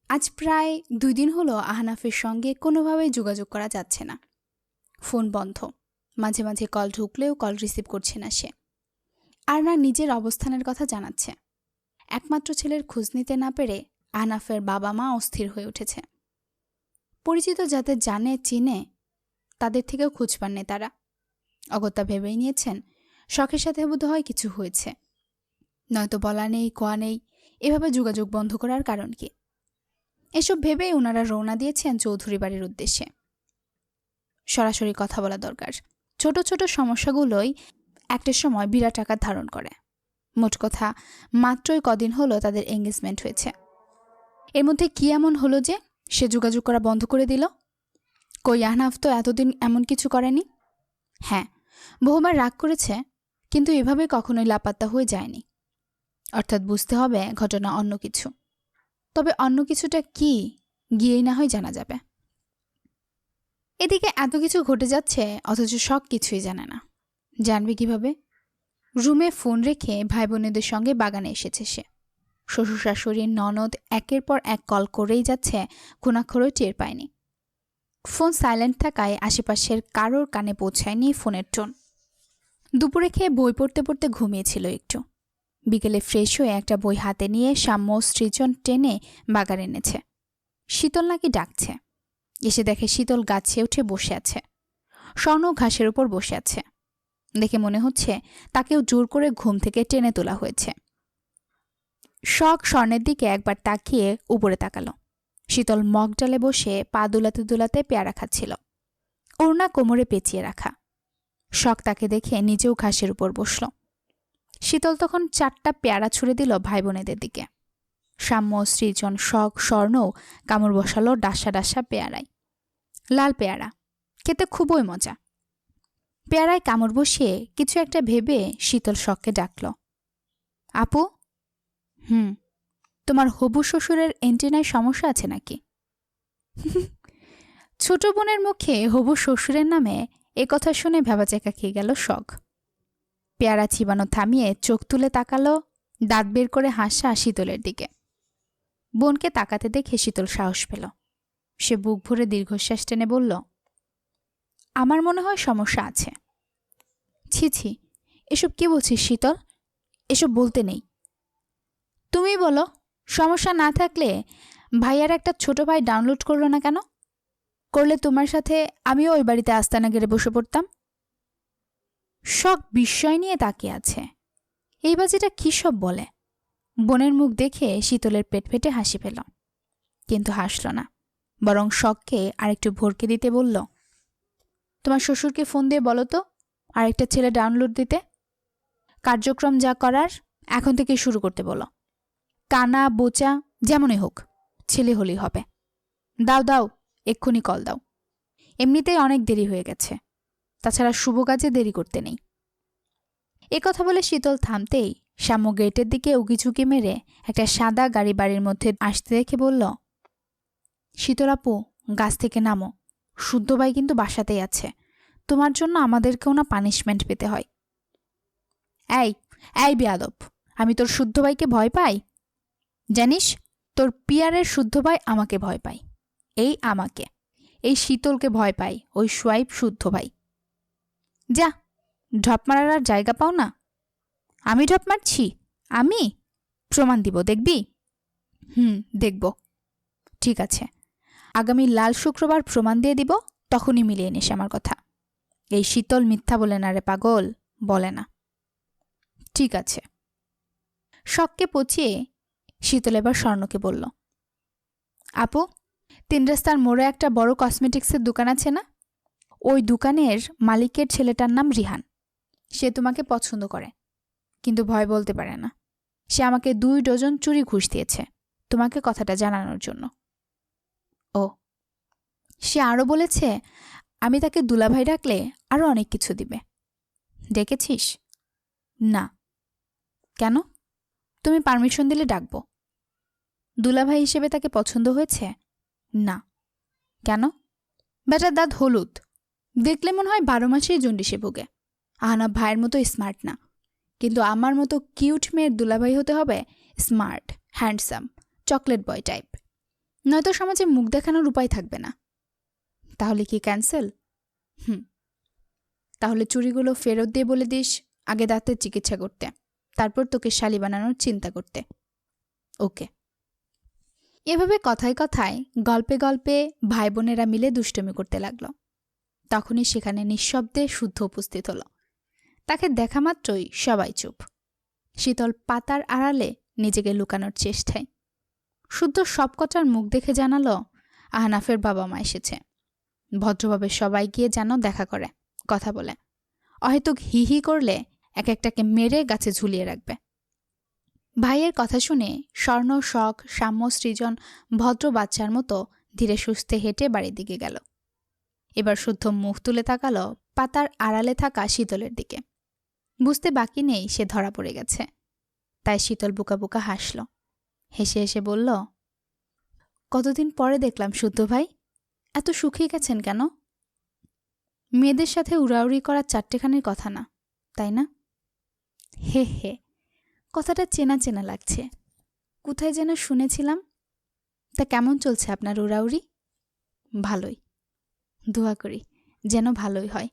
আজ প্রায় ২ দিন হলো আহনাফের সঙ্গে কোনোভাবেই যোগাযোগ করা যাচ্ছে না। ফোন বন্ধ। মাঝে মাঝে কল ঢুকলেও কল রিসিভ করছে না সে। আর না নিজের অবস্থানের কথা জানাচ্ছে। একমাত্র ছেলের খোঁজ নিতে না পেরে আহনাফের বাবা মা অস্থির হয়ে উঠেছে। পরিচিত যাদের জানে চিনে তাদের থেকেও খোঁজ পাননি তারা। অগত্যা ভেবেই নিয়েছেন শখের সাথে বোধহয় কিছু হয়েছে, নয়তো বলা নেই কোয়া নেই, এভাবে যোগাযোগ বন্ধ করার কারণ কি? এসব ভেবেই ওনারা রওনা দিয়েছেন চৌধুরী বাড়ির উদ্দেশ্যে। সরাসরি কথা বলা দরকার। ছোট ছোট সমস্যাগুলোই একটা সময় বিরাট আকার ধারণ করে। মোট কথা, মাত্রই কদিন হলো তাদের এঙ্গেজমেন্ট হয়েছে। এর মধ্যে কি এমন হলো যে সে যোগাযোগ করা বন্ধ করে দিল? কই আহনাফ তো এতদিন এমন কিছু করেনি। হ্যাঁ, বহুবার রাগ করেছে, কিন্তু এভাবে কখনোই লাপাত্তা হয়ে যায়নি। অর্থাৎ বুঝতে হবে ঘটনা অন্য কিছু। তবে অন্য কিছুটা কি, গিয়েই না হয় জানা যাবে। এদিকে এত কিছু ঘটে যাচ্ছে, অথচ শখ কিছুই জানে না। জানবে কিভাবে? রুমে ফোন রেখে ভাই বোনেদের সঙ্গে বাগানে এসেছে সে। শ্বশুর শাশুড়ির ননদ একের পর এক কল করেই যাচ্ছে, কোনাক্ষরেও টের পায়নি। ফোন সাইলেন্ট থাকায় আশেপাশের কারোর কানে পৌঁছায়নি ফোনের টোন। দুপুরে খেয়ে বই পড়তে পড়তে ঘুমিয়েছিল একটু। বিকেলে ফ্রেশ হয়ে একটা বই হাতে নিয়ে সাম্য সৃজন টেনে বাগান এনেছে। শীতল নাকি ডাকছে। এসে দেখে শীতল গাছে উঠে বসে আছে। স্বর্ণ ঘাসের উপর বসে আছে। দেখে মনে হচ্ছে তাকেও জোর করে ঘুম থেকে টেনে তোলা হয়েছে। শখ স্বর্ণের দিকে একবার তাকিয়ে উপরে তাকালো। শীতল মগডালে বসে পা দুলাতে দুলাতে পেয়ারা খাচ্ছিল। ওড়না কোমরে পেঁচিয়ে রাখা। শখ তাকে দেখে নিজেও ঘাসের উপর বসল। শীতল তখন 4টা পেয়ারা ছুঁড়ে দিল ভাই বোনেদের দিকে। সাম্য, সৃজন, শখ, স্বর্ণও কামড় বসালো ডাসা ডাসা পেয়ারায়। লাল পেয়ারা, খেতে খুবই মজা। পেয়ারায় কামড় বসিয়ে কিছু একটা ভেবে শীতল শখকে ডাকল। আপু। তোমার হবু শ্বশুরের এন্টেনায় সমস্যা আছে নাকি? ছোট বোনের মুখে হবু শ্বশুরের নামে এ কথা শুনে ভেবাচেকা খেয়ে গেল শখ। পেয়ারা চিবানো থামিয়ে চোখ তুলে তাকালো, দাঁত বের করে হাসা শীতলের দিকে। বোনকে তাকাতে দেখে শীতল সাহস পেল। সে বুক ভরে দীর্ঘশ্বাস টেনে বলল, আমার মনে হয় সমস্যা আছে। ছি ছি, এসব কি বলছিস শীতল? এসব বলতে নেই। তুমি বলো, সমস্যা না থাকলে ভাইয়ার একটা ছোট ভাই ডাউনলোড করলো না কেন? করলে তোমার সাথে আমিও ওই বাড়িতে আস্তানা গেড়ে বসে পড়তাম। শখ বিস্ময় নিয়ে তাকিয়ে আছে। এই বাজিটা কী সব বলে? বোনের মুখ দেখে শীতলের পেট ফেটে হাসি পেল, কিন্তু হাসল না, বরং শখকে আরেকটু ভরকে দিতে বলল, তোমার শ্বশুরকে ফোন দিয়ে বলো তো আরেকটা ছেলে ডাউনলোড দিতে। কার্যক্রম যা করার এখন থেকে শুরু করতে বলো। কানা বোচা যেমনই হোক, ছেলে হলেই হবে। দাও দাও, এক্ষুনি কল দাও। এমনিতেই অনেক দেরি হয়ে গেছে, তাছাড়া শুভ কাজে দেরি করতে নেই। এ কথা বলে শীতল থামতেই শ্যাম্য গেটের দিকে উকিঝুঁকি মেরে একটা সাদা গাড়ি বাড়ির মধ্যে আসতে দেখে বলল, শীতল আপু, গাছ থেকে নামো। শুদ্ধ ভাই কিন্তু বাসাতেই আছে। তোমার জন্য আমাদেরকেও না পানিশমেন্ট পেতে হয়। এই এই বেয়াদব, আমি তোর শুদ্ধ ভাইকে ভয় পাই? জানিস, তোর পিয়ারের শুদ্ধ ভাই আমাকে ভয় পায়। এই আমাকে, এই শীতলকে ভয় পাই ওই সোয়াইপ শুদ্ধ ভাই। যা, ঢপ মারার আর জায়গা পাও না। আমি ঢপ মারছি? আমি প্রমাণ দিব, দেখবি? দেখব। ঠিক আছে, আগামী লাল শুক্রবার প্রমাণ দিয়ে দিব, তখনই মিলিয়ে নিস আমার কথা। এই শীতল মিথ্যা বলে না রে পাগল, বলে না। ঠিক আছে। শখকে পচিয়ে শীতল এবার স্বর্ণকে বলল, আপু, 3 রাস্তার মোড়ে একটা বড় কসমেটিক্সের দোকান আছে না? ওই দোকানের মালিকের ছেলেটার নাম রিহান। সে তোমাকে পছন্দ করে, কিন্তু ভয় বলতে পারে না। সে আমাকে 2 ডজন চুরি ঘুষ দিয়েছে তোমাকে কথাটা জানানোর জন্য। ও, সে আরও বলেছে আমি তাকে দুলাভাই ডাকলে আরও অনেক কিছু দিবে। ডেকেছিস? না। কেন? তুমি পারমিশন দিলে ডাকবো। দুলাভাই হিসেবে তাকে পছন্দ হয়েছে? না। কেন? বেটার দাঁত হলুদ, দেখলে মনে হয় 12 মাসেই জন্ডিসে ভোগে। আহনাফ ভাইয়ের মতো স্মার্ট না, কিন্তু আমার মতো কিউট মেয়ের দুলাভাই হতে হবে smart, handsome, chocolate boy type. নয়তো সমাজে মুখ দেখানোর উপায় থাকবে না। তাহলে কি ক্যান্সেল? তাহলে চুড়িগুলো ফেরত দিয়ে বলে দিস আগে দাঁতের চিকিৎসা করতে, তারপর তোকে শালি বানানোর চিন্তা করতে। ওকে। এভাবে কথায় কথায় গল্পে গল্পে ভাই বোনেরা মিলে দুষ্টুমি করতে লাগলো। তখনই সেখানে নিঃশব্দে শুদ্ধ উপস্থিত হলো। তাকে দেখা মাত্রই সবাই চুপ। শীতল পাতার আড়ালে নিজেকে লুকানোর চেষ্টায়। শুদ্ধ সব কটার মুখ দেখে জানালো আহনাফের বাবা মা এসেছে। ভদ্রভাবে সবাই গিয়ে যেন দেখা করে, কথা বলে। অহেতুক হি হি করলে এক একটাকে মেরে গাছে ঝুলিয়ে রাখবে। ভাইয়ের কথা শুনে স্বর্ণ, শখ, সাম্য, সৃজন ভদ্র বাচ্চার মতো ধীরে সুস্থে হেঁটে বাড়ির দিকে গেল। এবার শুদ্ধ মুখ তুলে তাকালো পাতার আড়ালে থাকা শীতলের দিকে। বুঝতে বাকি নেই সে ধরা পড়ে গেছে। তাই শীতল বুকা বুকা হাসল। হেসে হেসে বলল, কতদিন পরে দেখলাম শুদ্ধ ভাই, এত শুকিয়ে গেছেন কেন? মেয়েদের সাথে উড়াউড়ি করা চারটেখানির কথা না, তাই না? হে হে, কথাটা চেনা চেনা লাগছে, কোথায় যেন শুনেছিলাম। তা কেমন চলছে আপনার উড়াউড়ি? ভালোই, দোয়া করি যেন ভালোই হয়।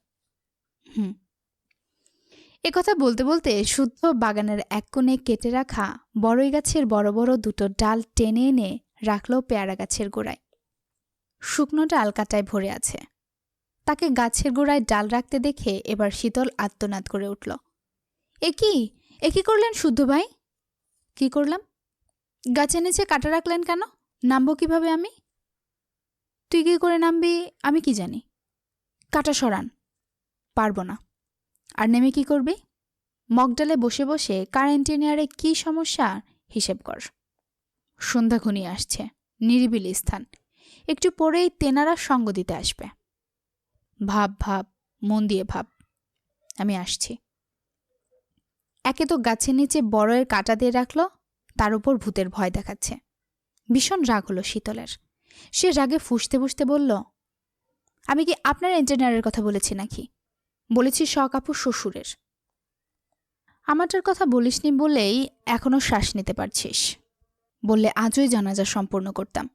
একথা বলতে বলতে শুদ্ধ বাগানের এক কোণে কেটে রাখা বড়ই গাছের বড় বড় দুটো ডাল টেনে এনে রাখল পেয়ারা গাছের গোড়ায়। শুকনো ডাল কাটায় ভরে আছে। তাকে গাছের গোড়ায় ডাল রাখতে দেখে এবার শীতল আর্তনাদ করে উঠল। এ কি করলেন শুদ্ধ ভাই? কি করলাম? গাছের নিচে কাটা রাখলেন কেন? নামবো কিভাবে আমি? তুই কি করে নামবি আমি কি জানি। কাটা সরান। পারবো না। আর নেমে কি করবি? মগডালে বসে বসে কার ইঞ্জিনিয়ারে কি সমস্যা হিসেব কর। সন্ধ্যা ঘনিয়ে আসছে, নিরিবিলি স্থান, একটু পরেই তেনারা সঙ্গ দিতে আসবে। ভাব ভাব, মন দিয়ে ভাব, আমি আসছি। একে তো গাছের নিচে বড়য়ের কাটা দিয়ে রাখল, তার উপর ভূতের ভয় দেখাচ্ছে। ভীষণ রাগ হলো শীতলের। সে রাগে ফুঁসতে ফুঁসতে বলল, আমি কি আপনার ইঞ্জিনিয়ারের কথা বলেছি নাকি? বলেছি শকাপুর শ্বশুরের। আমারটার কথা বলিসনি বলেই এখনো শ্বাস নিতে পারছিস। বললে আজই জানাজা সম্পূর্ণ করতাম।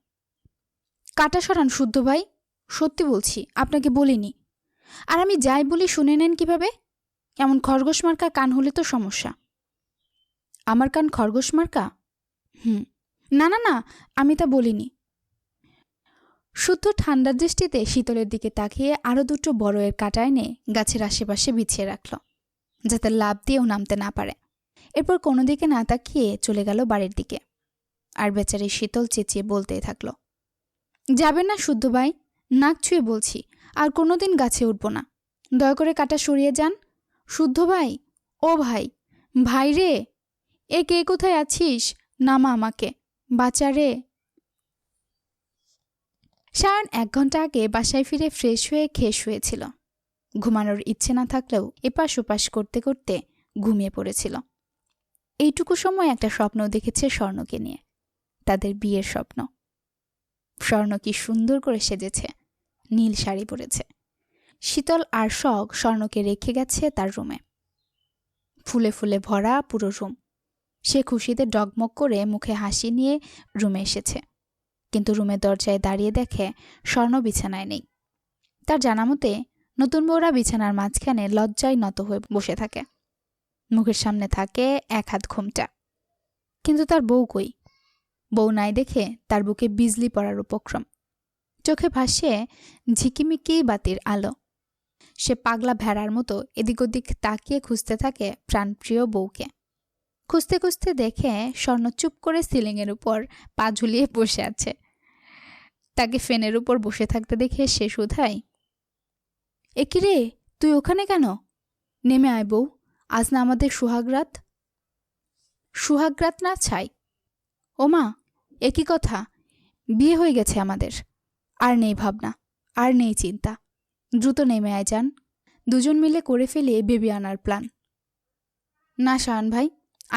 কাটা সরান শুদ্ধ ভাই, সত্যি বলছি, আপনাকে বলিনি। আর আমি যাই বলি শুনে নেন কিভাবে? এমন খরগোশ মার্কা কান হলে তো সমস্যা। আমার কান খরগোশ মার্কা? না না না, আমি তা বলিনি। শুদ্ধ ঠান্ডার দৃষ্টিতে শীতলের দিকে তাকিয়ে আরো দুটো বড়য়ের কাটা এনে গাছের আশেপাশে বিছিয়ে রাখল, যাতে লাভ দিয়েও নামতে না পারে। এরপর কোনো দিকে না তাকিয়ে চলে গেল বাড়ির দিকে। আর বেচারি শীতল চেঁচিয়ে বলতেই থাকল, যাবেন না শুদ্ধ ভাই, নাক ছুঁয়ে বলছি, আর কোনোদিন গাছে উঠব না। দয়া করে কাটা সরিয়ে যান। শুদ্ধ ভাই, ও ভাই, ভাই রে, এ কে কোথায় আছিস? নামা আমাকে, বাঁচা রে। সায়ন 1 ঘন্টা আগে বাসায় ফিরে ফ্রেশ হয়ে খেয়ে শুয়েছিল। ঘুমানোর ইচ্ছে না থাকলেও এপাশ ওপাশ করতে করতে ঘুমিয়ে পড়েছিল। এইটুকু সময় একটা স্বপ্ন দেখেছে স্বর্ণকে নিয়ে, তাদের বিয়ের স্বপ্ন। স্বর্ণ কি সুন্দর করে সেজেছে, নীল শাড়ি পরেছে। শীতল আর শখ স্বর্ণকে রেখে গেছে তার রুমে। ফুলে ফুলে ভরা পুরো রুম। সে খুশিতে ডগমগ করে মুখে হাসি নিয়ে রুমে এসেছে, কিন্তু রুমের দরজায় দাঁড়িয়ে দেখে স্বর্ণ বিছানায় নেই। তার জানা মতে নতুন বউরা বিছানার মাঝখানে লজ্জায় নত হয়ে বসে থাকে। মুখের সামনে থাকে 1 হাত ঘোমটা, কিন্তু তার বউ কই? বউ নাই দেখে তার বুকে বিজলি পড়ার উপক্রম। চোখে ভাসে ঝিকিমিকি বাতির আলো। সে পাগলা ভেড়ার মতো এদিক ওদিক তাকিয়ে খুঁজতে থাকে প্রাণপ্রিয় বউকে। খুঁজতে খুঁজতে দেখে স্বর্ণ চুপ করে সিলিংয়ের উপর পা ঝুলিয়ে বসে আছে। তাকে ফ্যানের উপর বসে থাকতে দেখে সে শুধায়, এ কি রে, তুই ওখানে কেন? নেমে আয় বউ, আজ না আমাদের সোহাগরাত। সোহাগরাত না ছাই। ওমা, এ কি কথা? বিয়ে হয়ে গেছে আমাদের। আর নেই ভাবনা, আর নেই চিন্তা। দ্রুত নেমে আয় যান, দুজন মিলে করে ফেলে বেবি আনার প্ল্যান। না শায়ন ভাই,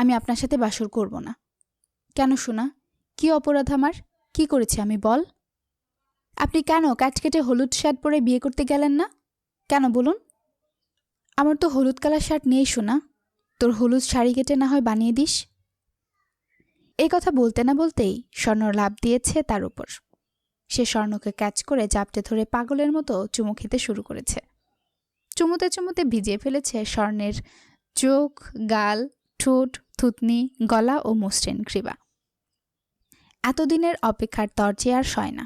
আমি আপনার সাথে বাসর করব না। কেন শোনা, কি অপরাধ আমার? কি করেছি আমি বল? আপনি কেন কাটকেটে হলুদ শার্ট পরে বিয়ে করতে গেলেন না? কেন বলুন? আমার তো হলুদ কালার শার্ট নেই শোনা, তোর হলুদ শাড়ি কেটে না হয় বানিয়ে দিস। এই কথা বলতে না বলতেই স্বর্ণ লাফ দিয়েছে তার উপর। সে স্বর্ণকে ক্যাচ করে জাপটে ধরে পাগলের মতো চুমু খেতে শুরু করেছে। চুমুতে চুমুতে ভিজিয়ে ফেলেছে স্বর্ণের চোখ, গাল, ঠোঁট, থুতনি, গলা ও মসৃণ গ্রীবা। এতদিনের অপেক্ষার তর্জে আর সয় না।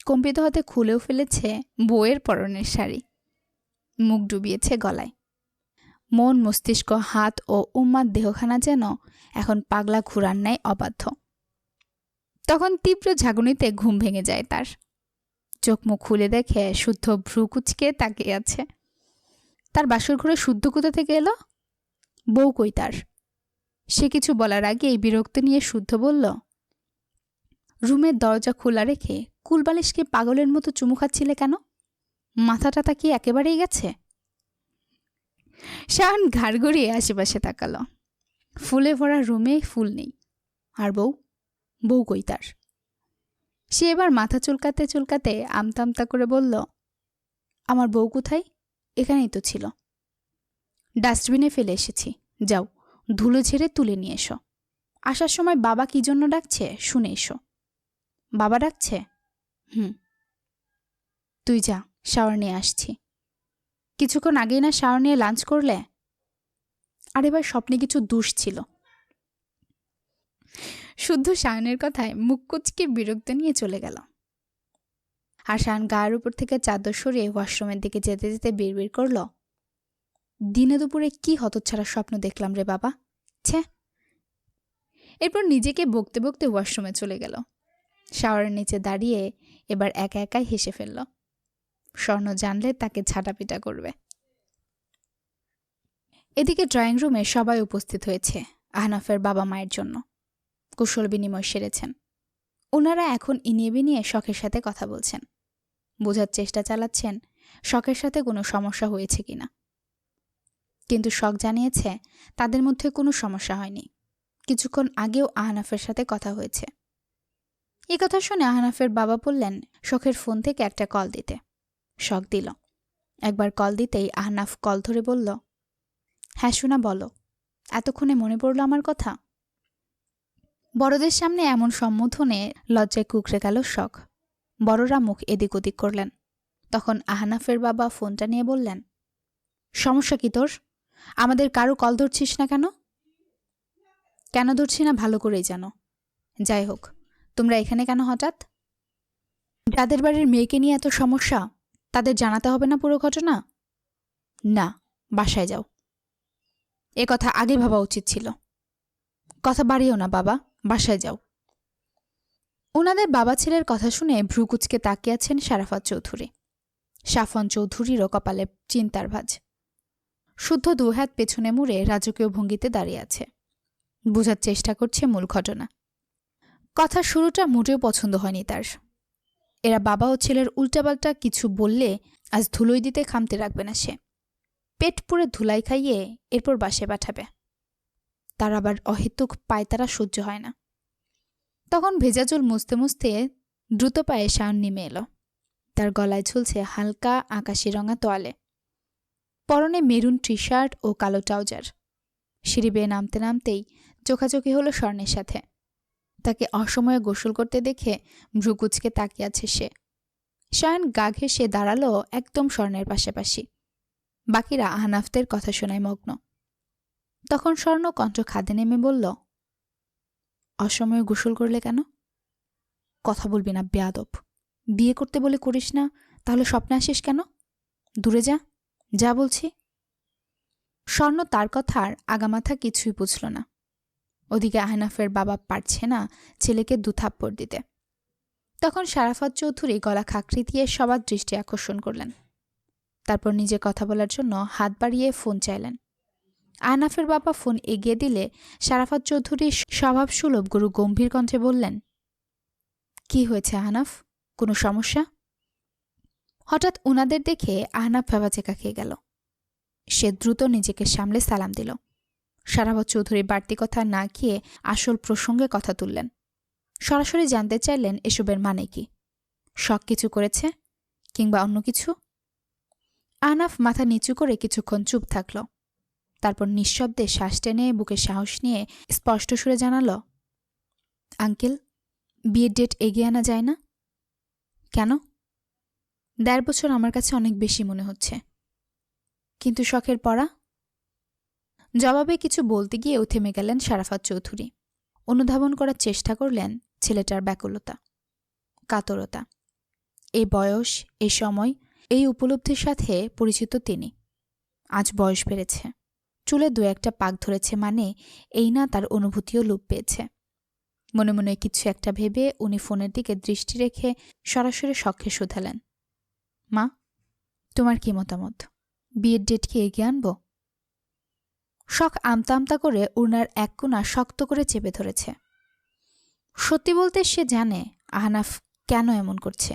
কম্পিত হতে খুলেও ফেলেছে বউয়ের পরনের শাড়ি, মুখ ডুবিয়েছে গলায়। মন, মস্তিষ্ক, হাত ও উম্মাদ দেহখানা যেন এখন পাগলা ঘুরার ন্যায় অবাধ্য। তখন তীব্র ঝাঁকুনিতে ঘুম ভেঙে যায় তার। চোখ মুখ খুলে দেখে শুদ্ধ ভ্রু কুচকে তাকিয়ে আছে। তার বাসর ঘরে শুদ্ধ কোথা থেকে এলো? বউ কই তার? সে কিছু বলার আগেই বিরক্তি নিয়ে শুদ্ধ বলল, রুমের দরজা খোলা রেখে কুলবালিশকে পাগলের মতো চুমু খাচ্ছিলে কেন? মাথাটা কি একেবারেই গেছে? শাওন ঘাড় গড়িয়ে আশেপাশে তাকালো। ফুলে ভরা রুমে ফুল নেই। আর বউ কই তার? সে এবার মাথা চুলকাতে চুলকাতে আমতা আমতা করে বলল, আমার বউ কোথায়? এখানেই তো ছিল। ডাস্টবিনে ফেলে এসেছি, যাও ধুলো ঝেড়ে তুলে নিয়ে এসো। আসার সময় বাবা কি জন্য ডাকছে শুনে এসো। বাবা ডাকছে? তুই যা, শাওয়ার নিয়ে আসছি। কিছুক্ষণ আগেই না শাওয়ার নিয়ে লাঞ্চ করলে? আর এবার স্বপ্নে কিছু দুষ ছিল। শুদ্ধ শাওনের কথায় মুখ কুচকে বিরক্ত নিয়ে চলে গেল। আর শাওন গায়ের উপর থেকে চাদর সরিয়ে ওয়াশরুমের দিকে যেতে যেতে বিড়বিড় করল, দিনে দুপুরে কি হতচ্ছাড়া স্বপ্ন দেখলাম রে বাবা, ছে। এরপর নিজেকে বকতে বকতে ওয়াশরুমে চলে গেল। শাওয়ারের নিচে দাঁড়িয়ে এবার একা একাই হেসে ফেলল। স্বর্ণ জানলে তাকে ঝাঁটাপিটা করবে। এদিকে ড্রয়িং রুমে সবাই উপস্থিত হয়েছে আহনাফের বাবা মায়ের জন্য। কুশল বিনিময় সেরেছেন। ওনারা এখন ইনিয়ে বিনিয়ে শখের সাথে কথা বলছেন, বোঝার চেষ্টা চালাচ্ছেন শখের সাথে কোনো সমস্যা হয়েছে কিনা। কিন্তু শখ জানিয়েছে তাদের মধ্যে কোনো সমস্যা হয়নি। কিছুক্ষণ আগেও আহনাফের সাথে কথা হয়েছে। এই কথা শুনে আহনাফের বাবা বললেন শখের ফোন থেকে একটা কল দিতে। শখ দিল। একবার কল দিতেই আহনাফ কল ধরে বলল, হ্যাঁ শোনা, বলো। এতক্ষণে মনে পড়ল আমার কথা। বড়দের সামনে এমন সম্বোধনে লজ্জায় কুঁকড়ে গেল শখ। বড়রা মুখ এদিক ওদিক করলেন। তখন আহনাফের বাবা ফোনটা নিয়ে বললেন, সমস্যা কি তোর? আমাদের কারো কল ধরছিস না কেন? কেন ধরছি না ভালো করেই জানো। যাই হোক, তোমরা এখানে কেন হঠাৎ? যাদের বাড়ির মেয়েকে নিয়ে এত সমস্যা, তাদের জানাতে হবে না পুরো ঘটনা? না, বাসায় যাও। এ কথা আগে ভাবা উচিত ছিল। কথা বাড়িও না বাবা, বাসায় যাও। ওনাদের বাবা ছেলের কথা শুনে ভ্রুকুচকে তাকিয়ে আছেন শারাফাত চৌধুরী। সাফন চৌধুরীরও কপালে চিন্তার ভাঁজ। শুদ্ধ দুহাত পেছনে মুড়ে রাজকীয় ভঙ্গিতে দাঁড়িয়ে আছে। বোঝার চেষ্টা করছে মূল ঘটনা। কথার শুরুটা মোটেও পছন্দ হয়নি তার। এরা বাবা ও ছেলের উল্টাপাল্টা কিছু বললে আজ ধুলোই দিতে খামতে রাখবে না সে। পেট পুড়ে ধুলাই খাইয়ে এরপর বাসে পাঠাবে। তার আবার অহেতুক পায়তারা সহ্য হয় না। তখন ভেজা চুল মুছতে মুছতে দ্রুত পায়ে শাওন নেমে এলো। তার গলায় ঝুলছে হালকা আকাশি রঙা তোয়ালে। পরনে মেরুন টি শার্ট ও কালো ট্রাউজার। সিঁড়ি বেয়ে নামতে নামতেই চোখাচোখি হলো স্বর্ণের সাথে। তাকে অসময়ে গোসল করতে দেখে ভ্রুকুচকে তাকিয়ে আছে সে। শায়ন গা ঘেঁষে দাঁড়ালো একদম স্বর্ণের পাশাপাশি। বাকিরা আহনাফদের কথা শোনায় মগ্ন। তখন স্বর্ণ কণ্ঠ খাদে নেমে বলল, অসময়ে গোসল করলে কেন? কথা বলবি না বেয়াদব। বিয়ে করতে বলে করিস না, তাহলে স্বপ্নে আসিস কেন? দূরে যা, যা বলছি। স্বর্ণ তার কথার আগামাথা কিছুই বুঝল না। ওদিকে আহনাফের বাবা পারছে না ছেলেকে দুথাপ্পড় দিতে। তখন শারাফাত চৌধুরী গলা খাকরি দিয়ে সবার দৃষ্টি আকর্ষণ করলেন। তারপর নিজে কথা বলার জন্য হাত বাড়িয়ে ফোন চাইলেন। আহনাফের বাবা ফোন এগিয়ে দিলে শারাফাত চৌধুরী স্বভাবসুলভ গুরু গম্ভীর কণ্ঠে বললেন, কি হয়েছে আহনাফ, কোনো সমস্যা? হঠাৎ উনাদের দেখে আহনাফ ভেবাচেকা খেয়ে গেল। সে দ্রুত নিজেকে সামলে সালাম দিল। শারাফাত চৌধুরী বাড়তি কথা না খেয়ে আসল প্রসঙ্গে কথা তুললেন। সরাসরি জানতে চাইলেন এসবের মানে কি। শখ কিছু করেছে কিংবা অন্য কিছু? আহনাফ মাথা নিচু করে কিছুক্ষণ চুপ থাকল। তারপর নিঃশব্দে শ্বাস টেনে বুকে সাহস নিয়ে স্পষ্ট সুরে জানাল, আঙ্কেল, বিয়ের ডেট এগিয়ে আনা যায় না? কেন? ১.৫ বছর আমার কাছে অনেক বেশি মনে হচ্ছে। কিন্তু শখের পড়া? জবাবে কিছু বলতে গিয়েও থেমে গেলেন শারাফাত চৌধুরী। অনুধাবন করার চেষ্টা করলেন ছেলেটার ব্যাকুলতা, কাতরতা। এই বয়স, এই সময়, এই উপলব্ধির সাথে পরিচিত তিনি। আজ বয়স বেড়েছে, চুলে ২-১টা পাক ধরেছে, মানে এই না তার অনুভূতিও লোপ পেয়েছে। মনে মনে কিছু একটা ভেবে উনি ফোনের দিকে দৃষ্টি রেখে সরাসরি শখকে শুধালেন, মা, তোমার কি মতামত? বিয়ের ডেট কি এগিয়ে আনব? শখ আমতা আমতা করে উনার এক কোণা শক্ত করে চেপে ধরেছে। সত্যি বলতে সে জানে আহনাফ কেন এমন করছে।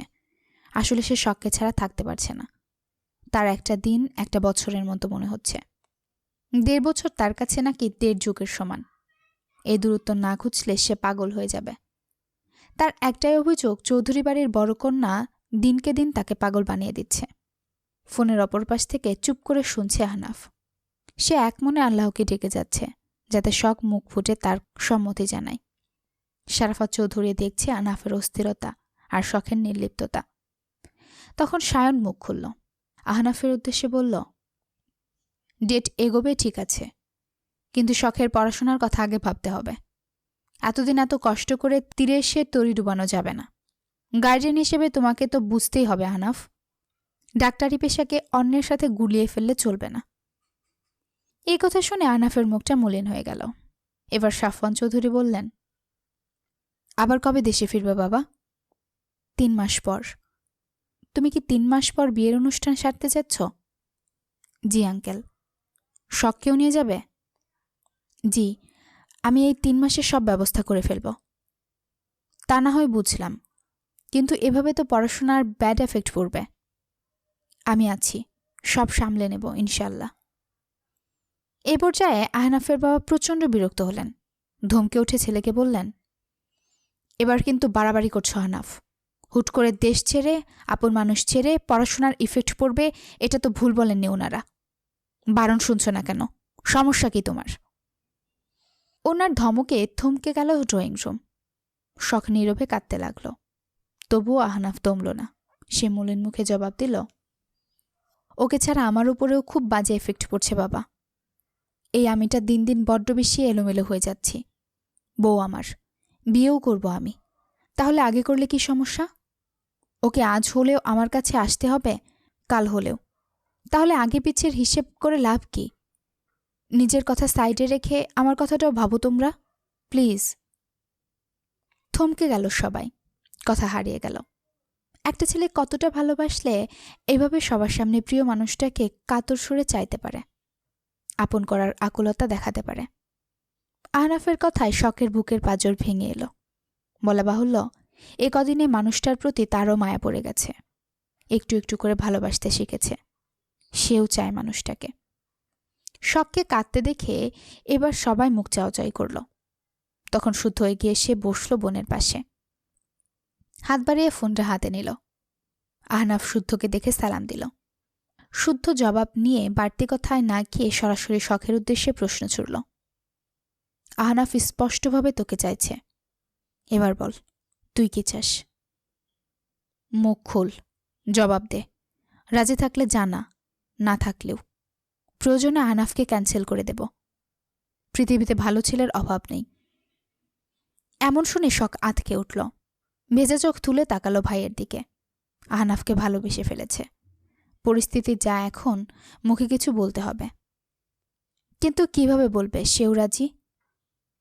আসলে সে শখকে ছাড়া থাকতে পারছে না। তার একটা দিন একটা বছরের মতো মনে হচ্ছে। ১.৫ বছর তার কাছে নাকি ১.৫ যুগের সমান। এই দূরত্ব না ঘুচলে সে পাগল হয়ে যাবে। তার একটাই অভিযোগ, চৌধুরী বাড়ির বড় কন্যা দিনকে দিন তাকে পাগল বানিয়ে দিচ্ছে। ফোনের অপর পাশ থেকে চুপ করে শুনছে আহনাফ। সে এক মনে আল্লাহকে ডেকে যাচ্ছে যাতে শখ মুখ ফুটে তার সম্মতি জানায়। শারাফাত চৌধুরী দেখছে আহনাফের অস্থিরতা আর শখের নির্লিপ্ততা। তখন সায়ন মুখ খুলল। আহনাফের উদ্দেশ্যে বলল, ডেট এগোবে ঠিক আছে, কিন্তু শখের পড়াশোনার কথা আগে ভাবতে হবে। এতদিন এত কষ্ট করে তীরে এসে তরি ডুবানো যাবে না। গার্জিয়ান হিসেবে তোমাকে তো বুঝতেই হবে আহনাফ, ডাক্তারি পেশাকে অন্যের সাথে গুলিয়ে ফেললে চলবে না। এই কথা শুনে আহনাফের মুখটা মলিন হয়ে গেল। এবার সাফওয়ান চৌধুরী বললেন, আবার কবে দেশে ফিরবে বাবা? ৩ মাস পর। তুমি কি ৩ মাস পর বিয়ের অনুষ্ঠান সারতে যাচ্ছ? জি আঙ্কেল। শখকেও নিয়ে যাবে? জি, আমি এই ৩ মাসের সব ব্যবস্থা করে ফেলব। তা না হয় বুঝলাম, কিন্তু এভাবে তো পড়াশোনার ব্যাড এফেক্ট পড়বে। আমি আছি, সব সামলে নেব ইনশাল্লাহ। এই পর্যায়ে আহনাফের বাবা প্রচণ্ড বিরক্ত হলেন। ধমকে উঠে ছেলেকে বললেন, এবার কিন্তু বাড়াবাড়ি করছো আহনাফ। হুট করে দেশ ছেড়ে, আপন মানুষ ছেড়ে পড়াশোনার ইফেক্ট পড়বে, এটা তো ভুল বলেননি ওনারা। বারণ শুনছ না কেন? সমস্যা কি তোমার? ওনার ধমকে থমকে গেল ড্রয়িং রুম। শখ নীরবে কাঁদতে লাগল। তবুও আহনাফ দমল না। সে মলিন মুখে জবাব দিল, ওকে ছাড়া আমার উপরেও খুব বাজে এফেক্ট পড়ছে বাবা। এই আমিটা দিন দিন বড্ড বেশি এলোমেলো হয়ে যাচ্ছি। বউ আমার, বিয়েও করব আমি, তাহলে আগে করলে কি সমস্যা? ওকে আজ হলেও আমার কাছে আসতে হবে, কাল হলেও। তাহলে আগে পিছের হিসেব করে লাভ কি? নিজের কথা সাইডে রেখে আমার কথাটাও ভাবো তোমরা, প্লিজ। থমকে গেল সবাই, কথা হারিয়ে গেল। একটা ছেলে কতটা ভালোবাসলে এভাবে সবার সামনে প্রিয় মানুষটাকে কাতর সুরে চাইতে পারে, আপন করার আকুলতা দেখাতে পারে। আহনাফের কথায় শখের বুকের পাঁজর ভেঙে এলো। বলা বাহুল্য, এ কদিনে মানুষটার প্রতি তারও মায়া পড়ে গেছে। একটু একটু করে ভালোবাসতে শিখেছে। সেও চায় মানুষটাকে। শখকে কাঁদতে দেখে এবার সবাই মুখ চাওয়াচাই করল। তখন শুদ্ধ এগিয়ে এসে বসল বোনের পাশে। হাত বাড়িয়ে ফোনটা হাতে নিল। আহনাফ শুদ্ধকে দেখে সালাম দিল। শুদ্ধ জবাব নিয়ে বাড়তি কথায় না গিয়ে সরাসরি শখের উদ্দেশ্যে প্রশ্ন ছুড়ল, আহনাফ স্পষ্টভাবে তোকে চাইছে, এবার বল তুই কি চাস? মুখ খোল, জবাব দে। রাজি থাকলে জানা, না থাকলেও প্রয়োজনে আহনাফকে ক্যান্সেল করে দেব। পৃথিবীতে ভালো ছেলের অভাব নেই। এমন শুনে শখ আঁতকে উঠল। ভেজা চোখ তুলে তাকালো ভাইয়ের দিকে। আহনাফকে ভালোবেসে ফেলেছে। পরিস্থিতি যা এখন, মুখে কিছু বলতে হবে। কিন্তু কিভাবে বলবে? সেও রাজি।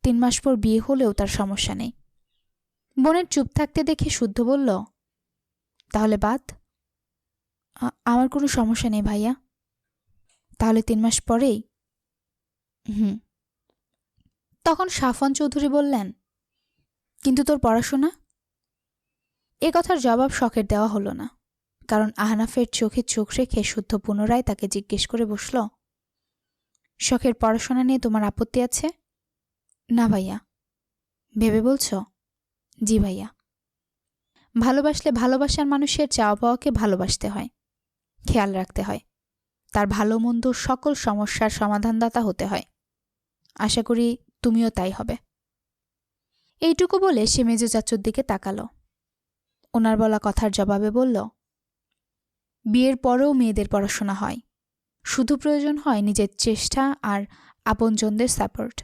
৩ মাস পর বিয়ে হলেও তার সমস্যা নেই। বোনের চুপ থাকতে দেখে শুদ্ধ বলল, তাহলে বাদ? আমার কোনো সমস্যা নেই ভাইয়া। তাহলে ৩ মাস পরেই? হুম। তখন সাফওয়ান চৌধুরী বললেন, কিন্তু তোর পড়াশোনা? এ কথার জবাব শখের দেওয়া হলো না, কারণ আহনাফের চোখে চোখ রেখে শুদ্ধ পুনরায় তাকে জিজ্ঞেস করে বসল, শখের পড়াশোনা নিয়ে তোমার আপত্তি আছে? না ভাইয়া। ভেবে বলছ? জি ভাইয়া। ভালোবাসলে ভালোবাসার মানুষের চাওয়া পাওয়াকে ভালোবাসতে হয়, খেয়াল রাখতে হয়, তার ভালো মন্দ সকল সমস্যার সমাধানদাতা হতে হয়। আশা করি তুমিও তাই হবে। এইটুকু বলে সে মেজো চাচুর দিকে তাকালো। ওনার বলা কথার জবাবে বলল, বিয়ের পরেও মেয়েদের পড়াশোনা হয়, শুধু প্রয়োজন হয় নিজের চেষ্টা আর আপনজনদের সাপোর্ট।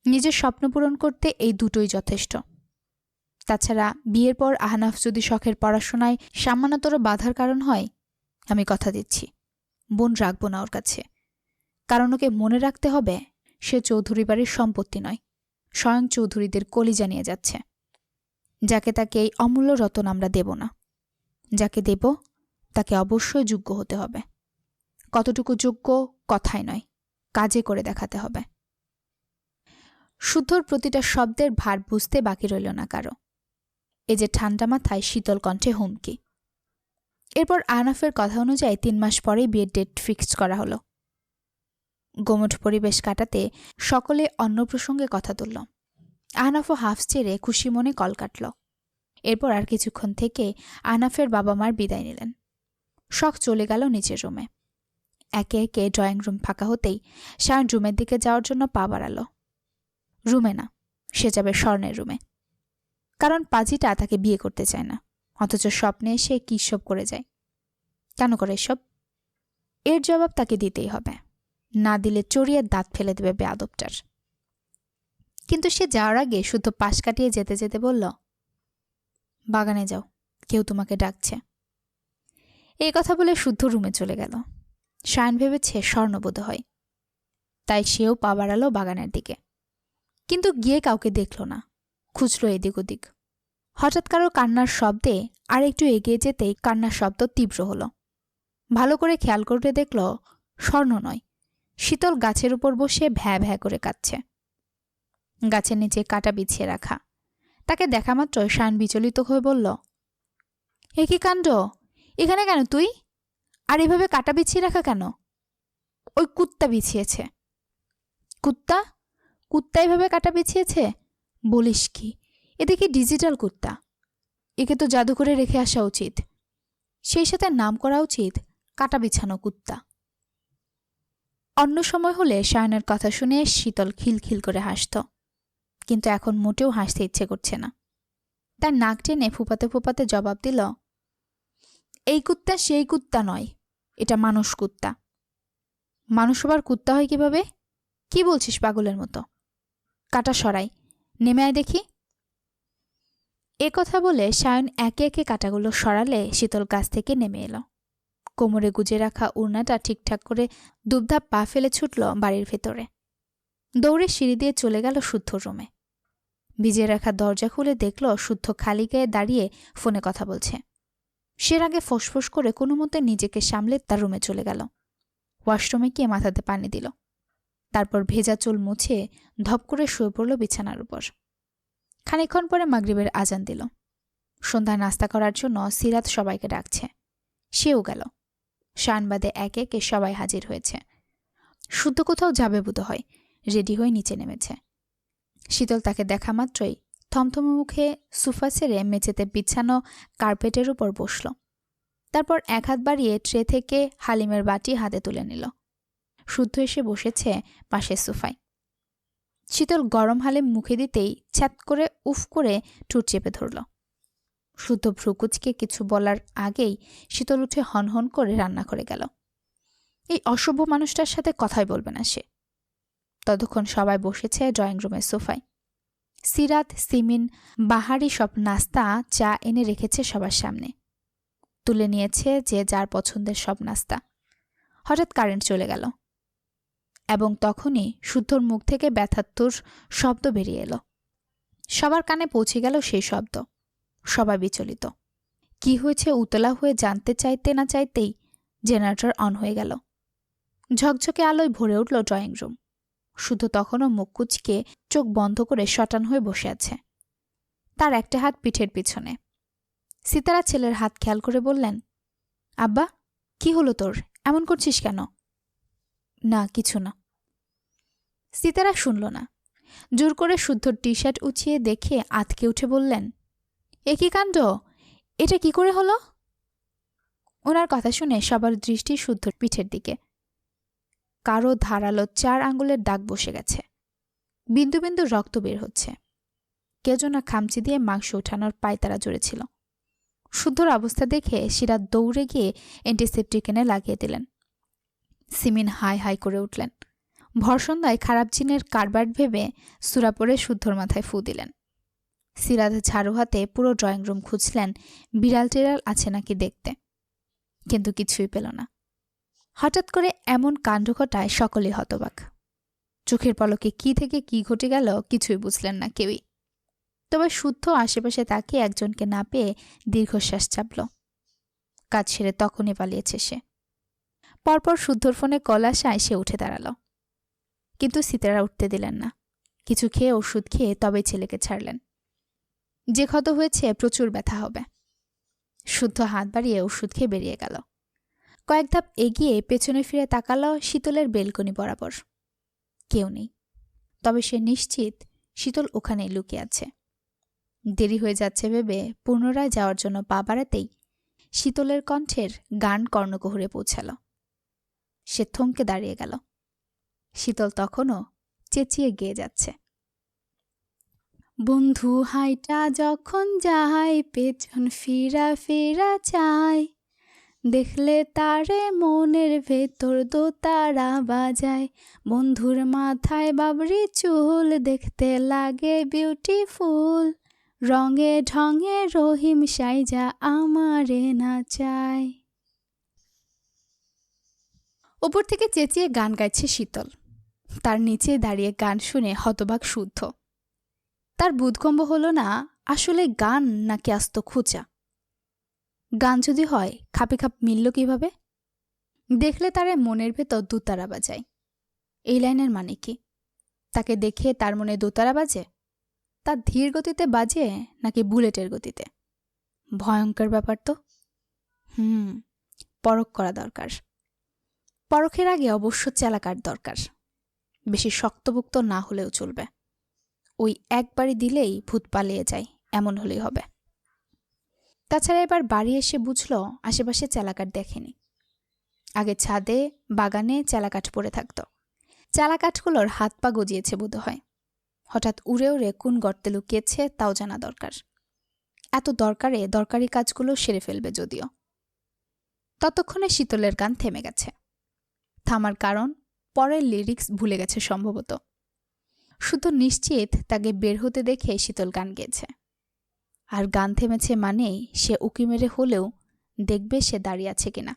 নিজের স্বপ্ন পূরণ করতে এই দুটোই যথেষ্ট। তাছাড়া বিয়ের পর আহনাফ যদি শখের পড়াশোনায় সামান্যতর বাধার কারণ হয়, আমি কথা দিচ্ছি বোন রাখবো না ওর কাছে। কারণ ওকে মনে রাখতে হবে সে চৌধুরী বাড়ির সম্পত্তি নয়, স্বয়ং চৌধুরীদের কলিজা নিয়ে যাচ্ছে। যাকে তাকে এই অমূল্য রতন আমরা দেব না। যাকে দেব তাকে অবশ্যই যোগ্য হতে হবে। কতটুকু যোগ্য কথাই নয়, কাজে করে দেখাতে হবে। শুদ্ধর প্রতিটা শব্দের ভার বুঝতে বাকি রইল না কারো। এই যে ঠান্ডা মাথায় শীতল কণ্ঠে হুমকি। এরপর আহনাফের কথা অনুযায়ী 3 মাস পরেই বিয়ের ডেট ফিক্সড করা হলো। গোমঠ পরিবেশ কাটাতে সকলে অন্য প্রসঙ্গে কথা তুলল। আহনাফও হাফ ছেড়ে খুশি মনে কল কাটল। এরপর আর কিছুক্ষণ থেকে আহনাফের বাবা মার বিদায় নিলেন। শখ চলে গেল নিচের রুমে। একে একে ড্রয়িং রুম ফাঁকা হতেই শায়ন রুমের দিকে যাওয়ার জন্য পা বাড়াল। রুমে না, সে যাবে স্বর্ণের রুমে। কারণ পাজিটা তাকে বিয়ে করতে চায় না, অথচ স্বপ্নে এসে কী সব করে যায়। কেন করে এসব? এর জবাব তাকে দিতেই হবে, না দিলে চড়িয়ে দাঁত ফেলে দেবে বেয়াদবটার। কিন্তু সে যাওয়ার আগে শুধু পাশ কাটিয়ে যেতে যেতে বলল, বাগানে যাও, কেউ তোমাকে ডাকছে। এই কথা বলে শুদ্ধ রুমে চলে গেল। শায়ন ভেবেছে স্বর্ণবোধ হয়, তাই সেও পা বাড়ালো বাগানের দিকে। কিন্তু গিয়ে কাউকে দেখল না, খুঁজল এদিক ওদিক। হঠাৎ কারো কান্নার শব্দে আর একটু এগিয়ে যেতেই কান্নার শব্দ তীব্র হলো। ভালো করে খেয়াল করে দেখল স্বর্ণ নয়, শীতল গাছের উপর বসে ভ্যা ভ্যা করে কাঁদছে। গাছের নিচে কাটা বিছিয়ে রাখা। তাকে দেখা মাত্র শায়ন বিচলিত হয়ে বলল, এ কি কাণ্ড, এখানে কেন তুই? আর এভাবে কাটা বিছিয়ে রাখা কেন? ওই কুত্তা বিছিয়েছে। কুত্তা? কুত্তা এভাবে কাটা বিছিয়েছে? বলিস কি, এতে কি ডিজিটাল কুত্তা? একে তো জাদু করে রেখে আসা উচিত। সেই সাথে নাম করা উচিত কাটা বিছানো কুত্তা। অন্য সময় হলে শায়নের কথা শুনে শীতল খিলখিল করে হাসত, কিন্তু এখন মোটেও হাসতে ইচ্ছে করছে না। তার নাক টেনে ফুপাতে ফুপাতে জবাব দিল, এই কুত্তা সেই কুত্তা নয়, এটা মানুষ কুত্তা। মানুষ আবার কুত্তা হয় কিভাবে? কি বলছিস পাগলের মতো? কাটা সরাই, নেমে আয় দেখি। এ কথা বলে শায়ন একে একে কাটাগুলো সরালে শীতল গাছ থেকে নেমে এলো। কোমরে গুজে রাখা উড়নাটা ঠিকঠাক করে দুবধাপ পা ফেলে ছুটল বাড়ির ভেতরে। দৌড়ে সিঁড়ি দিয়ে চলে গেল শুদ্ধ রুমে। ভিজিয়ে রাখা দরজা খুলে দেখল শুদ্ধ খালি গায়ে দাঁড়িয়ে ফোনে কথা বলছে। সে আগে ফোঁসফোঁস করে কোনো মতে নিজেকে সামলে তার রুমে চলে গেল। ওয়াশরুমে গিয়ে মাথাতে পানি দিল। তারপর ভেজা চুল মুছে ধপ করে শুয়ে পড়ল বিছানার উপর। খানিকক্ষণ পরে মাগরিবের আজান দিল। সন্ধ্যায় নাস্তা করার জন্য সিরাত সবাইকে ডাকছে। সেও গেল। শায়নবাদে একে একে সবাই হাজির হয়েছে। শুদ্ধ কোথাও যাবে বোধ হয়, রেডি হয়ে নিচে নেমেছে। শীতল তাকে দেখা মাত্রই থমথমে মুখে সোফা ছেড়ে মেঝেতে বিছানো কার্পেটের উপর বসল। তারপর এক হাত বাড়িয়ে ট্রে থেকে হালিমের বাটি হাতে তুলে নিল। শুদ্ধ এসে বসেছে পাশের সোফায়। শীতল গরম হালিম মুখে দিতেই ছ্যাত করে উফ করে ঠোঁট চেপে ধরল। শুদ্ধ ভ্রুকুচকে কিছু বলার আগেই শীতল উঠে হনহন করে রান্না করে গেল। এই অসভ্য মানুষটার সাথে কথাই বলবে না সে। ততক্ষণ সবাই বসেছে ড্রয়িং রুমের সোফায়। সিরাত, সিমিন বাহারি সব নাস্তা চা এনে রেখেছে সবার সামনে। তুলে নিয়েছে যে যার পছন্দের সব নাস্তা। হঠাৎ কারেন্ট চলে গেল এবং তখনই শুদ্ধর মুখ থেকে ব্যথাতুর শব্দ বেরিয়ে এলো। সবার কানে পৌঁছে গেল সেই শব্দ। সবাই বিচলিত। কি হয়েছে উতলা হয়ে জানতে চাইতে না চাইতেই জেনারেটর অন হয়ে গেল। ঝকঝকে আলোয় ভরে উঠল ড্রয়িং রুম। শুদ্ধ তখনও মুখ কুচকে চোখ বন্ধ করে শটান হয়ে বসে আছে। তার একটা হাত পিঠের পিছনে। সিতারা ছেলের হাত খেয়াল করে বললেন, আব্বা, কি হলো তোর? এমন করছিস কেন? না, কিছু না। সিতারা শুনল না। জোর করে শুদ্ধর টি শার্ট উঁচিয়ে দেখে আঁতকে উঠে বললেন, এ কি কাণ্ড, এটা কি করে হলো? ওনার কথা শুনে সবার দৃষ্টি শুদ্ধর পিঠের দিকে। কারো ধারালো 4 আঙ্গুলের দাগ বসে গেছে। বিন্দু বিন্দু রক্ত বের হচ্ছে। কে যেন খামচি দিয়ে মাংস ওঠানোর পায়তারা জুড়েছিল। শুদ্ধর অবস্থা দেখে সিরাত দৌড়ে গিয়ে অ্যান্টিসেপটিক এনে লাগিয়ে দিলেন। সিমিন হাই হাই করে উঠলেন। ভরসন্ধ্যায় খারাপ জিনের কারবার ভেবে সূরা পড়ে শুদ্ধর মাথায় ফু দিলেন। সিরাত ঝাড়ু হাতে পুরো ড্রয়িং রুম খুঁজলেন বিড়াল টিড়াল আছে নাকি দেখতে, কিন্তু কিছুই পেল না। হঠাৎ করে এমন কাণ্ড ঘটায় সকলে হতবাক। চোখের পলকে কি থেকে কি ঘটে গেল কিছুই বুঝলেন না কেউই। তবে শুদ্ধ আশেপাশে তাকিয়ে একজনকে না পেয়ে দীর্ঘশ্বাস চাপল। কাজ সেরে তখনই পালিয়েছে সে। পরপর শুদ্ধর ফোনে কল আসায় সে উঠে দাঁড়াল, কিন্তু সিতারা উঠতে দিলেন না। কিছু খেয়ে ওষুধ খেয়ে তবেই ছেলেকে ছাড়লেন। যে ক্ষত হয়েছে প্রচুর ব্যথা হবে। শুদ্ধ হাত বাড়িয়ে ওষুধ খেয়ে বেরিয়ে গেল। কয়েক ধাপ এগিয়ে পেছনে ফিরে তাকাল শীতলের বেলকনি বরাবর। কেউ নেই, তবে সে নিশ্চিত শীতল ওখানেই লুকিয়ে আছে। দেরি হয়ে যাচ্ছে ভেবে পুনরায় যাওয়ার জন্য পা বাড়াতেই শীতলের কণ্ঠের গান কর্ণকুহরে পৌঁছাল। সে থমকে দাঁড়িয়ে গেল। শীতল তখনও চেঁচিয়ে গেয়ে যাচ্ছে, বন্ধু হাইটা যখন যায় পেছন ফিরা ফিরা চায়, দেখলে তারে মনের ভেতর দোতারা বাজায়, বন্ধুর মাথায় বাবরি চুল দেখতে লাগে বিউটিফুল, রঙে ঢঙে রহিম সাইজা আমারে নাচায়। ওপর থেকে চেঁচিয়ে গান গাইছে শীতল। তার নিচে দাঁড়িয়ে গান শুনে হতবাক শুদ্ধ। তার বোধগম্য হল না আসলে গান নাকি আস্ত খোঁচা। গান যদি হয় খাপে খাপ মিলল কিভাবে? দেখলে তারে মনের ভেতর দোতারা বাজায়, এই লাইনের মানে কি? তাকে দেখে তার মনে দোতারা বাজে? তার ধীর গতিতে বাজে নাকি বুলেটের গতিতে? ভয়ঙ্কর ব্যাপার তো। পরখ করা দরকার। পরখের আগে অবশ্য চালাকার দরকার। বেশি শক্তপোক্ত না হলেও চলবে। ওই একবারই দিলেই ভূত পালিয়ে যায় এমন হলেই হবে। তাছাড়া এবার বাড়ি এসে বুঝল আশেপাশে চালাকাঠ দেখেনি। আগে ছাদে বাগানে চালাকাঠ পড়ে থাকত। চালাকাঠগুলোর হাত পা গজিয়েছে বোধহয়। হঠাৎ উড়ে উড়ে কোন গর্তে লুকিয়েছে তাও জানা দরকার। এত দরকারে দরকারি কাজগুলো সেরে ফেলবে যদিও। ততক্ষণে শীতলের গান থেমে গেছে। থামার কারণ পরের লিরিক্স ভুলে গেছে সম্ভবত। শুধু নিশ্চিত তাকে বের হতে দেখে শীতল গান গেয়েছে। আর গান থেমেছে মানেই সে উকি মেরে হলেও দেখবে সে দাঁড়িয়ে আছে কিনা।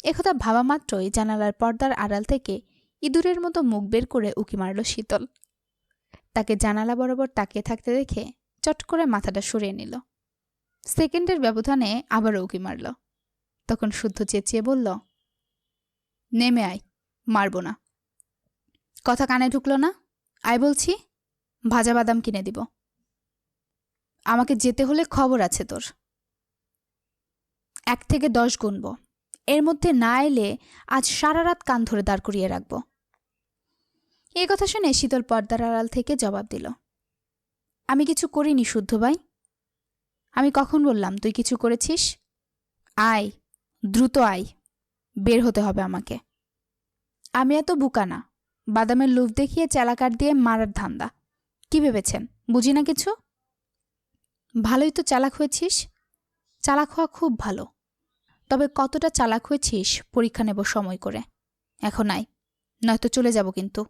একথা ভাবা মাত্রই জানালার পর্দার আড়াল থেকে ইঁদুরের মতো মুখ বের করে উকি মারল শীতল। তাকে জানালা বরাবর তাকিয়ে থাকতে দেখে চট করে মাথাটা সরিয়ে নিল। সেকেন্ডের ব্যবধানে আবারও উকি মারল। তখন শুদ্ধ চেঁচিয়ে বলল, নেমে আয়, মারব না। কথা কানে ঢুকল না? আয় বলছি, ভাজা বাদাম কিনে দিব। আমাকে যেতে হলে খবর আছে তোর। 1 থেকে 10 গুনব। এর মধ্যে না এলে আজ সারা রাত কান ধরে দাঁড় করিয়ে রাখব। এই কথা শুনে শীতল পর্দার আড়াল থেকে জবাব দিল, আমি কিছু করিনি শুদ্ধ ভাই। আমি কখন বললাম তুই কিছু করেছিস? আয়, দ্রুত আয়, বের হতে হবে আমাকে। আমি এত বোকা না। বাদামের লোভ দেখিয়ে চালাকাঠ দিয়ে মারার ধান্দা। কি ভেবেছেন বুঝি না কিছু? ভালোই তো চালাক হয়েছিস। চালাক হওয়া খুব ভালো, তবে কতটা চালাক হয়েছিস পরীক্ষা নেব সময় করে। এখন আয়, নয়তো চলে যাব কিন্তু।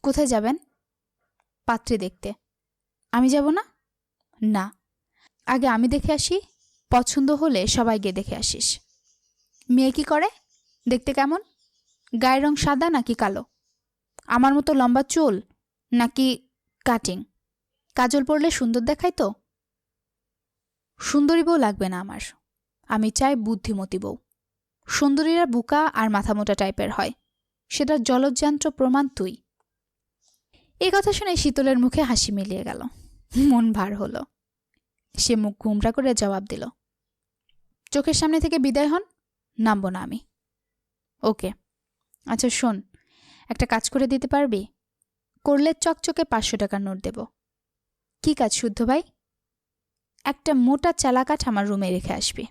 কোথায় যাবেন? পাত্রী দেখতে। আমি যাব না? না, আগে আমি দেখে আসি, পছন্দ হলে সবাই গিয়ে দেখে আসিস। মেয়ে কি করে? দেখতে কেমন? গায়ের রং সাদা নাকি কালো? আমার মতো লম্বা চুল নাকি কাটিং? কাজল পরলে সুন্দর দেখায় তো? সুন্দরী বউ লাগবে না আমার। আমি চাই বুদ্ধিমতী বউ। সুন্দরীরা বুকা আর মাথামোটা টাইপের হয়, সেটার জলজ্যান্ত্র প্রমাণ তুই। এই কথা শুনে শীতলের মুখে হাসি মিলিয়ে গেল। মন ভার হলো। সে মুখ গুমরা করে জবাব দিল, চোখের সামনে থেকে বিদায় হন, নামব না আমি। ওকে, আচ্ছা শোন, একটা কাজ করে দিতে পারবি? করলে চকচকে 500 টাকার নোট দেব। কি কাজ শুদ্ধ ভাই? একটা মোটা চালাকাঠ আমার রুমে রেখে আসবি।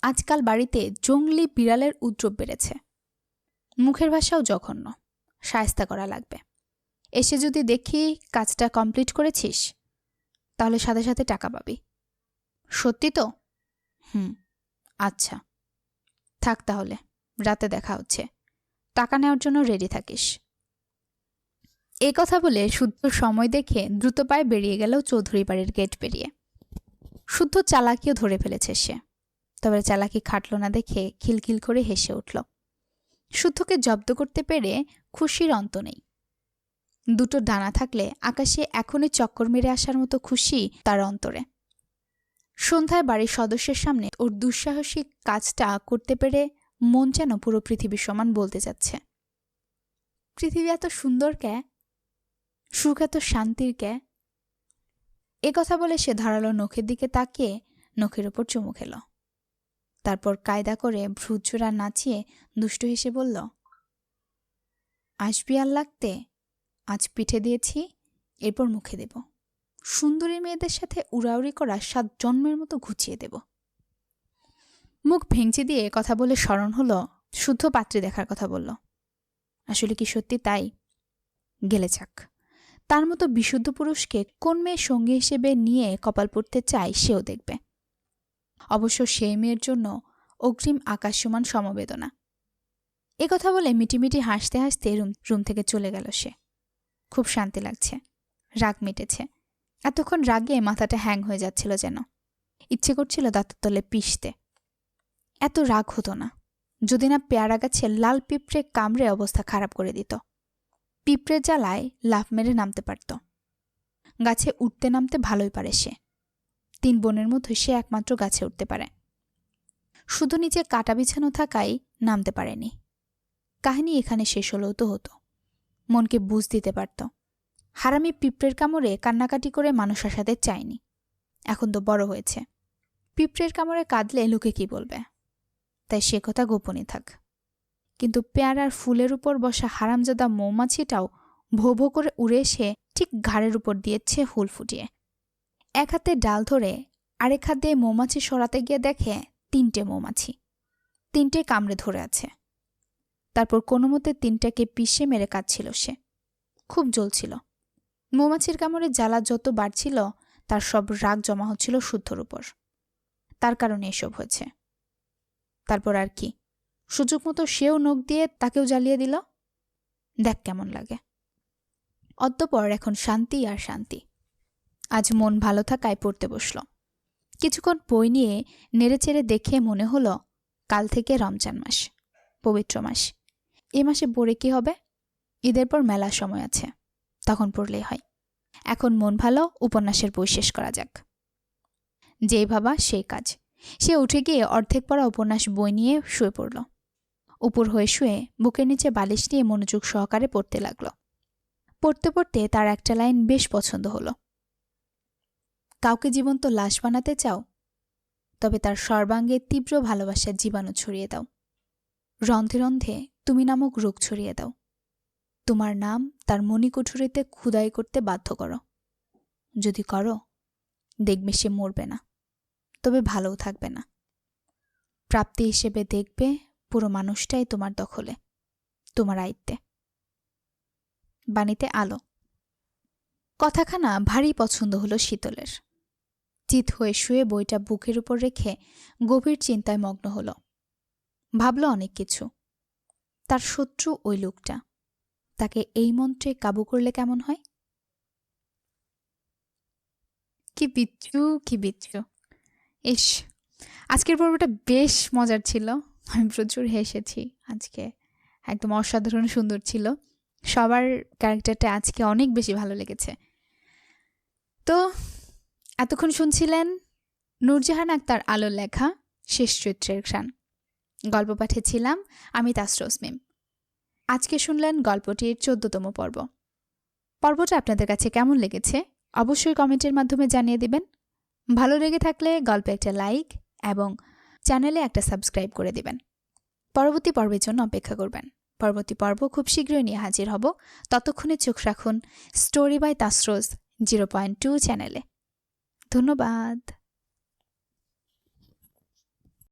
আজকাল বাড়িতে জংলি বিড়ালের উপদ্রব বেড়েছে। মুখের ভাষাও জঘন্য, শায়েস্তা করা লাগবে। এসে যদি দেখি কাজটা কমপ্লিট করেছিস, তাহলে সাথে সাথে টাকা পাবি। সত্যি তো? হুম, আচ্ছা, থাক তাহলে, রাতে দেখা হচ্ছে। টাকা নেওয়ার জন্য রেডি থাকিস। এ কথা বলে শুদ্ধ সময় দেখে দ্রুত পায়ে বেরিয়ে গেল চৌধুরী বাড়ির গেট পেরিয়ে। শুদ্ধ চালাকিও ধরে ফেলেছে সে, তবে চালাকি খাটল না দেখে খিলখিল করে হেসে উঠল। শুদ্ধকে জব্দ করতে পেরে খুশির অন্ত নেই। দুটো ডানা থাকলে আকাশে এখনই চক্কর মেরে আসার মতো খুশি তার অন্তরে। সন্ধ্যায় বাড়ির সদস্যের সামনে ওর দুঃসাহসিক কাজটা করতে পেরে মন যেন পুরো পৃথিবীর সমান বলতে যাচ্ছে, পৃথিবী এত সুন্দর কে, সুখ এত শান্তির কে। এ কথা বলে সে ধারালো নখের দিকে তাকিয়ে নখের ওপর চুমু খেল। তারপর কায়দা করে ভ্রুজোড়া নাচিয়ে দুষ্ট হেসে বলল, আসবি আর লাগতে, আজ পিঠে দিয়েছি, এরপর মুখে দেব। সুন্দরী মেয়েদের সাথে উড়াউড়ি করা 7 জন্মের মতো ঘুচিয়ে দেব। মুখ ভেঙচি দিয়ে কথা বলে স্মরণ হলো শুদ্ধ পাত্রী দেখার কথা বলল। আসলে কি সত্যি তাই? গেলে যাক, তার মতো বিশুদ্ধ পুরুষকে কোন মেয়ে সঙ্গী হিসেবে নিয়ে কপাল পড়তে চায় সেও দেখবে। অবশ্য সেই মেয়ের জন্য অগ্রিম আকাশসমান সমবেদনা। এ কথা বলে মিটিমিটি হাসতে হাসতে রুম থেকে চলে গেল সে। খুব শান্তি লাগছে, রাগ মিটেছে। এতক্ষণ রাগে মাথাটা হ্যাং হয়ে যাচ্ছিল যেন, ইচ্ছে করছিল দাঁতের তলে পিষতে। এত রাগ হতো না যদি না পেয়ারা গাছে লাল পিঁপড়ে কামড়ে অবস্থা খারাপ করে দিত। পিঁপড়ের জ্বালায় লাফ মেরে নামতে পারত। গাছে উঠতে নামতে ভালোই পারে সে। 3 বোনের মধ্যে সে একমাত্র গাছে উঠতে পারে। শুধু নিচে কাটা বিছানো থাকায় নামতে পারেনি। কাহিনী এখানে শেষ হলেও তো হতো। মনকে বুঝ দিতে পারত। হারামি পিঁপড়ের কামড়ে কান্নাকাটি করে মানুষ আসাতে চায়নি। এখন তো বড় হয়েছে, পিঁপড়ের কামড়ে কাঁদলে লোকে কি বলবে, তাই সে কথা গোপনই থাক। কিন্তু পেয়ারার ফুলের উপর বসা হারামজাদা মৌমাছিটাও ভো ভো করে উড়ে এসে ঠিক ঘাড়ের উপর দিয়েছে হুল ফুটিয়ে। এক হাতে ডাল ধরে আরেক হাত দিয়ে মৌমাছি সরাতে গিয়ে দেখে 3টে মৌমাছি, 3টে কামড়ে ধরে আছে। তারপর কোনো মতে 3টাকে পিষে মেরে কাঁদছিল সে। খুব জ্বলছিল। মৌমাছির কামড়ে জ্বালা যত বাড়ছিল তার সব রাগ জমা হচ্ছিল শুদ্ধর উপর। তার কারণে এসব হয়েছে। তারপর আর কি, সুযোগ মতো সেও নখ দিয়ে তাকেও জ্বালিয়ে দিল। দেখ কেমন লাগে। অতঃপর এখন শান্তি আর শান্তি। আজ মন ভালো থাকায় পড়তে বসল। কিছুক্ষণ বই নিয়ে নেড়েচেড়ে দেখে মনে হলো কাল থেকে রমজান মাস, পবিত্র মাস। এ মাসে পড়ে কি হবে? ঈদের পর মেলার সময় আছে, তখন পড়লেই হয়। এখন মন ভালো, উপন্যাসের বই শেষ করা যাক। যেই ভাবা সেই কাজ। সে উঠে গিয়ে অর্ধেক পড়া উপন্যাস বই নিয়ে শুয়ে পড়ল। উপর হয়ে শুয়ে বুকের নিচে বালিশ নিয়ে মনোযোগ সহকারে পড়তে লাগল। পড়তে পড়তে তার একটা লাইন বেশ পছন্দ হলো। কাউকে জীবন্ত লাশ বানাতে চাও? তবে তার সর্বাঙ্গে তীব্র ভালোবাসার জীবাণু ছড়িয়ে দাও। রন্ধে রন্ধে তুমি নামক রোগ ছড়িয়ে দাও। তোমার নাম তার মণিকুঠুরিতে খুদাই করতে বাধ্য করো। যদি করো, দেখবে সে মরবে না, তবে ভালোও থাকবে না। প্রাপ্তি হিসেবে দেখবে পুরো মানুষটাই তোমার দখলে, তোমার আয়ত্তে। বাণীতে আলো। কথাখানা ভারী পছন্দ হলো শীতলের। চিত হয়ে শুয়ে বইটা বুকের উপর রেখে গভীর চিন্তায় মগ্ন হল। ভাবল অনেক কিছু। তার শত্রু ওই লোকটা, তাকে এই মন্ত্রে কাবু করলে কেমন হয়? কি বিচ্ছু, কি বিচ্ছু। ইস, আজকের পর্বটা বেশ মজার ছিল। আমি প্রচুর হেসেছি আজকে। একদম অসাধারণ সুন্দর ছিল। সবার ক্যারেক্টারটা আজকে অনেক বেশি ভালো লেগেছে। তো এতক্ষণ শুনছিলেন নূরজাহান আক্তার আলোর লেখা শেষ চরিত্রের ঘ্রাণ। গল্প পাঠেছিলাম আমি তাসরোজ মিম। আজকে শুনলেন গল্পটির 14তম পর্ব। পর্বটা আপনাদের কাছে কেমন লেগেছে অবশ্যই কমেন্টের মাধ্যমে জানিয়ে দিবেন। ভালো লেগে থাকলে গল্পে একটা লাইক এবং চ্যানেলে একটা সাবস্ক্রাইব করে দিবেন। পরবর্তী পর্বের জন্য অপেক্ষা করবেন। পরবর্তী পর্ব খুব শীঘ্রই নিয়ে হাজির হব। ততক্ষণে চোখ রাখুন স্টোরি বাই তাসরোজ 0.2 চ্যানেলে। ধন্যবাদ।